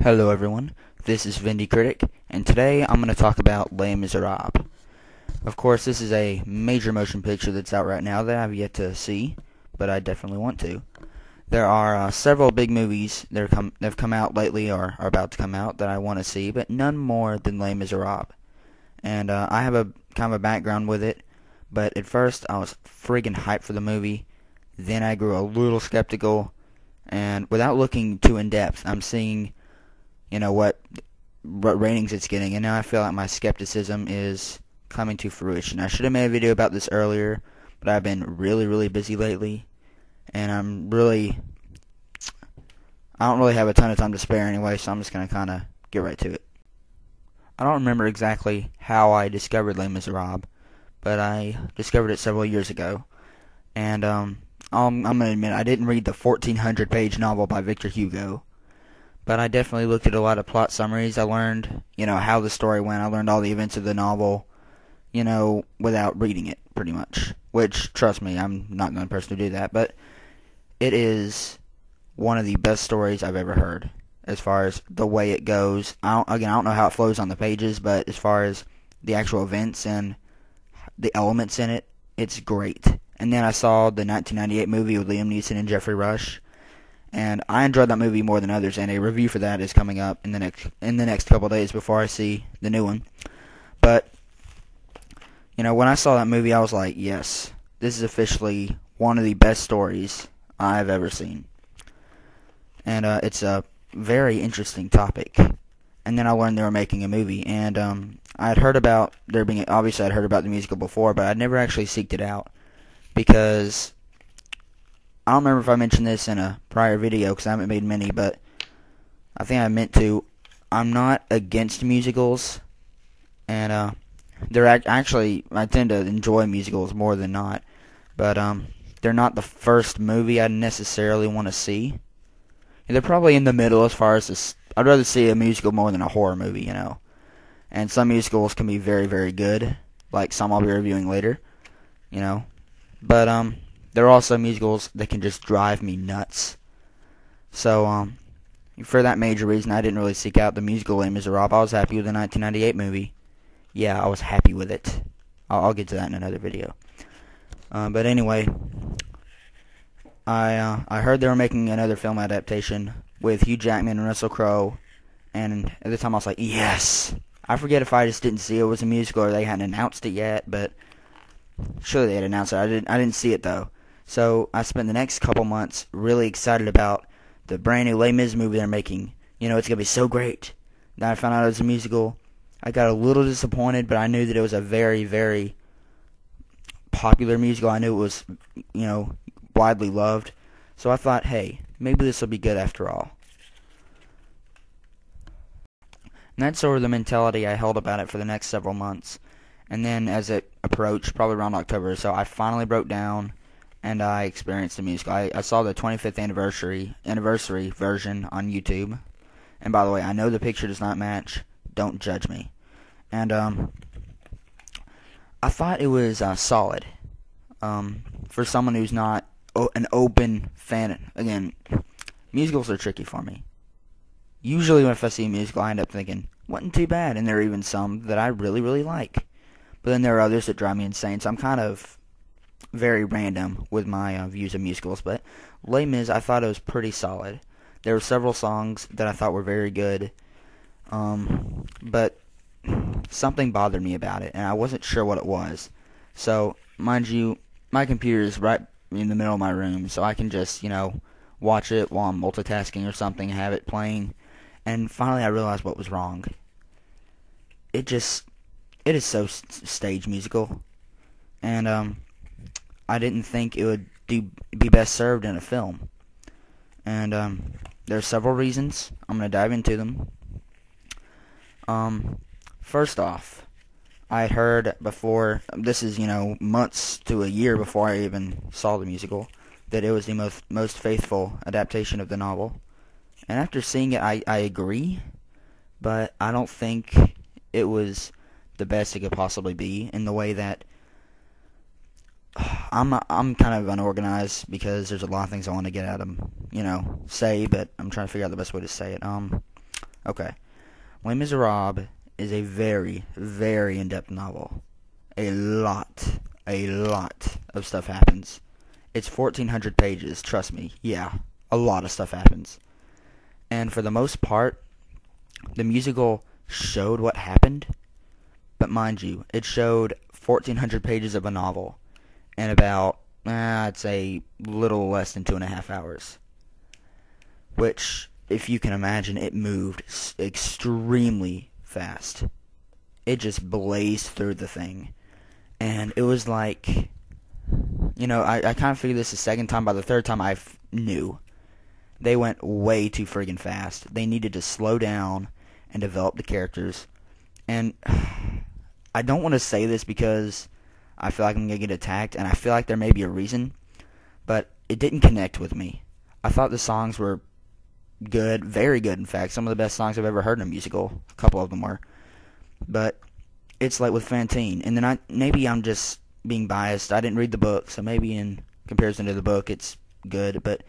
Hello everyone, this is Vindy Critic, and today I'm going to talk about Les Miserables. Of course, this is a major motion picture that's out right now that I've yet to see, but I definitely want to. There are several big movies that have come out lately or are about to come out that I want to see, but none more than Les Miserables. And I have a kind of a background with it, but at first I was friggin' hyped for the movie. Then I grew a little skeptical, and without looking too in depth, I'm seeing what ratings it's getting, and now I feel like my skepticism is coming to fruition. I should have made a video about this earlier, but I've been really busy lately, and I don't really have a ton of time to spare anyway, so I'm just going to kind of get right to it. I don't remember exactly how I discovered Les Miserables, but I discovered it several years ago, and I'm going to admit I didn't read the 1,400-page novel by Victor Hugo, but I definitely looked at a lot of plot summaries. I learned, how the story went. I learned all the events of the novel, without reading it, pretty much. Which, trust me, I'm not the person to do that, but it is one of the best stories I've ever heard, as far as the way it goes. I don't know how it flows on the pages, but as far as the actual events and the elements in it, it's great. And then I saw the 1998 movie with Liam Neeson and Jeffrey Rush, and I enjoyed that movie more than others, and a review for that is coming up in the next couple of days before I see the new one. But when I saw that movie, I was like, yes, this is officially one of the best stories I've ever seen. And it's a very interesting topic. And then I learned they were making a movie, and I'd heard about obviously I'd heard about the musical before, but I'd never actually seeked it out, because I don't remember if I mentioned this in a prior video, because I haven't made many, but I think I meant to. I'm not against musicals, and they're actually, I tend to enjoy musicals more than not, but they're not the first movie I necessarily want to see. And they're probably in the middle as far as this. I'd rather see a musical more than a horror movie, And some musicals can be very good, like some I'll be reviewing later, But there are also musicals that can just drive me nuts. So, for that major reason, I didn't really seek out the musical Les Miserables. I was happy with the 1998 movie. Yeah, I was happy with it. I'll get to that in another video. But anyway, I heard they were making another film adaptation with Hugh Jackman and Russell Crowe, and at the time I was like, yes! I forget if I just didn't see it was a musical or they hadn't announced it yet, but surely they had announced it. I didn't see it though. So I spent the next couple months really excited about the brand new Les Mis movie they're making. It's going to be so great. Then I found out it was a musical. I got a little disappointed, but I knew that it was a very popular musical. I knew it was, widely loved. So I thought, hey, maybe this will be good after all. And that's sort of the mentality I held about it for the next several months. And then as it approached, probably around October or so, I finally broke down and I experienced the musical. I saw the 25th anniversary version on YouTube. And by the way, I know the picture does not match. Don't judge me. And I thought it was solid. For someone who's not an open fan. Again, musicals are tricky for me. Usually if I see a musical, I end up thinking, wasn't too bad. And there are even some that I really like. But then there are others that drive me insane. So I'm kind of very random with my views of musicals. But Les Mis, I thought it was pretty solid. There were several songs that I thought were very good. But something bothered me about it, and I wasn't sure what it was. So, mind you, my computer is right in the middle of my room, so I can just, watch it while I'm multitasking or something, have it playing. And finally I realized what was wrong. It is so stage musical, and I didn't think it would be best served in a film. And there are several reasons. I'm going to dive into them. First off, I had heard before, this is, months to a year before I even saw the musical, that it was the most faithful adaptation of the novel. And after seeing it, I agree, but I don't think it was the best it could possibly be, in the way that I'm kind of unorganized because there's a lot of things I want to get out of say, but I'm trying to figure out the best way to say it. Okay. Les Miserables is a very, very in-depth novel. A lot of stuff happens. It's 1,400 pages, trust me. Yeah, a lot of stuff happens. And for the most part, the musical showed what happened, but mind you, it showed 1,400 pages of a novel in about, I'd say, little less than 2.5 hours. Which, if you can imagine, it moved extremely fast. It just blazed through the thing. And it was like, I kind of figured this the second time. By the third time, I knew. They went way too friggin' fast. They needed to slow down and develop the characters. And I don't want to say this because I feel like I'm going to get attacked, and I feel like there may be a reason, but it didn't connect with me. I thought the songs were good, very good, in fact. Some of the best songs I've ever heard in a musical. A couple of them were. But it's like with Fantine. And then maybe I'm just being biased. I didn't read the book, so maybe in comparison to the book it's good. But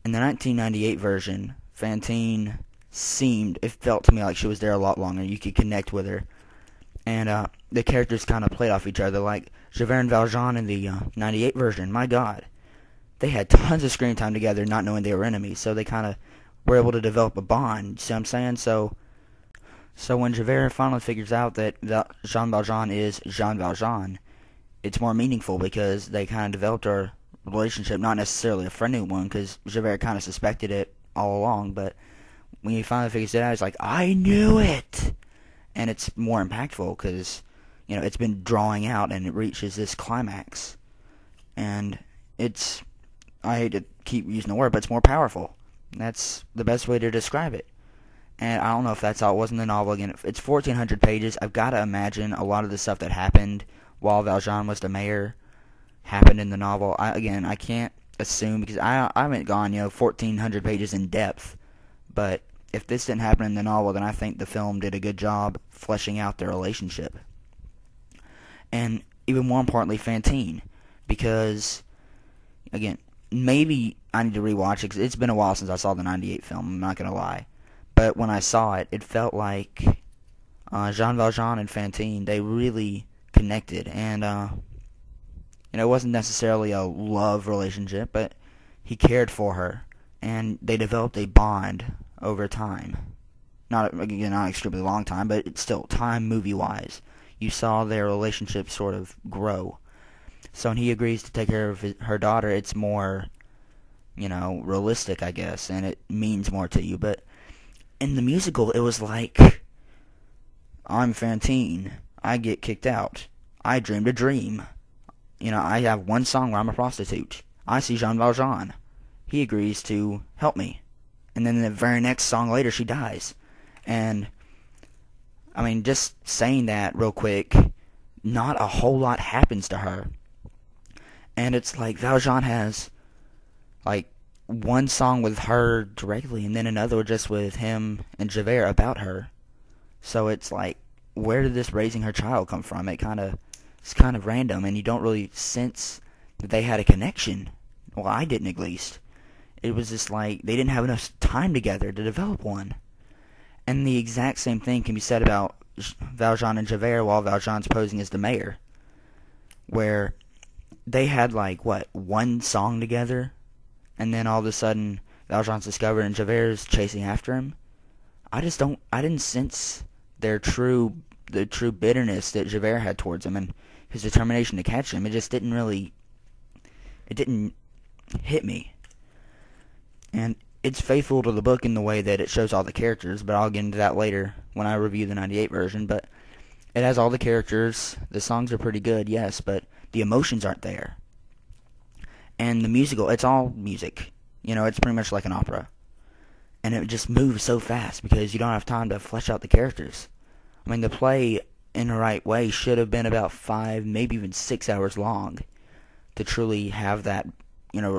in the 1998 version, Fantine it felt to me like she was there a lot longer. You could connect with her. And the characters kind of played off each other. Like Javert and Valjean in the 98 version, my God. They had tons of screen time together not knowing they were enemies. So they kind of were able to develop a bond. See what I'm saying? So when Javert finally figures out that Jean Valjean is Jean Valjean, it's more meaningful because they kind of developed a relationship, not necessarily a friendly one, because Javert kind of suspected it all along, but when he finally figures it out, he's like, I knew it! And it's more impactful because, it's been drawing out and it reaches this climax. And I hate to keep using the word, but it's more powerful. That's the best way to describe it. And I don't know if that's how it was in the novel. Again, it's 1,400 pages. I've got to imagine a lot of the stuff that happened while Valjean was the mayor happened in the novel. I can't assume because I haven't gone, 1,400 pages in depth. But if this didn't happen in the novel, then I think the film did a good job fleshing out their relationship. And even more importantly, Fantine. Because, again, maybe I need to rewatch it because it's been a while since I saw the 98 film. I'm not going to lie. But when I saw it, it felt like Jean Valjean and Fantine, they really connected. And, it wasn't necessarily a love relationship, but he cared for her. And they developed a bond over time. Not extremely long time, but it's still time movie-wise. You saw their relationship sort of grow. So when he agrees to take care of her daughter, it's more, realistic, I guess, and it means more to you. But in the musical, it was like, I'm Fantine. I get kicked out. I dreamed a dream. I have one song where I'm a prostitute. I see Jean Valjean. He agrees to help me. And then the very next song later, she dies. And, just saying that real quick, not a whole lot happens to her. And it's like Valjean has, one song with her directly, and then another just with him and Javert about her. So it's like, where did this raising her child come from? It's kind of random, and you don't really sense that they had a connection. Well, I didn't, at least. It was just like they didn't have enough time together to develop one. And the exact same thing can be said about Valjean and Javert while Valjean's posing as the mayor, where they had one song together, and then all of a sudden Valjean's discovered and Javert's chasing after him. I didn't sense the true bitterness that Javert had towards him and his determination to catch him. It just didn't hit me. And it's faithful to the book in the way that it shows all the characters, but I'll get into that later when I review the 98 version. But it has all the characters. The songs are pretty good, yes, but the emotions aren't there. And the musical, it's all music. It's pretty much like an opera. And it just moves so fast because you don't have time to flesh out the characters. The play, in the right way, should have been about 5, maybe even 6 hours long to truly have that,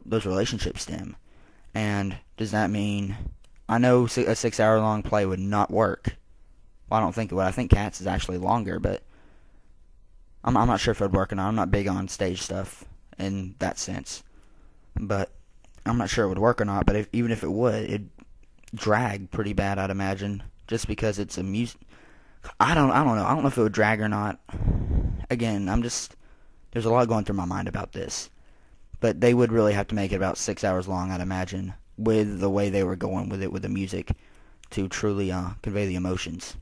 those relationships stem. And does that mean... I know a 6-hour-long play would not work. Well, I don't think it would. I think Cats is actually longer, but I'm not sure if it would work or not. I'm not big on stage stuff in that sense. But I'm not sure it would work or not, but even if it would, it'd drag pretty bad, I'd imagine, just because it's a music. I don't know. I don't know if it would drag or not. Again, there's a lot going through my mind about this. But they would really have to make it about 6 hours long, I'd imagine, with the way they were going with it, with the music, to truly convey the emotions.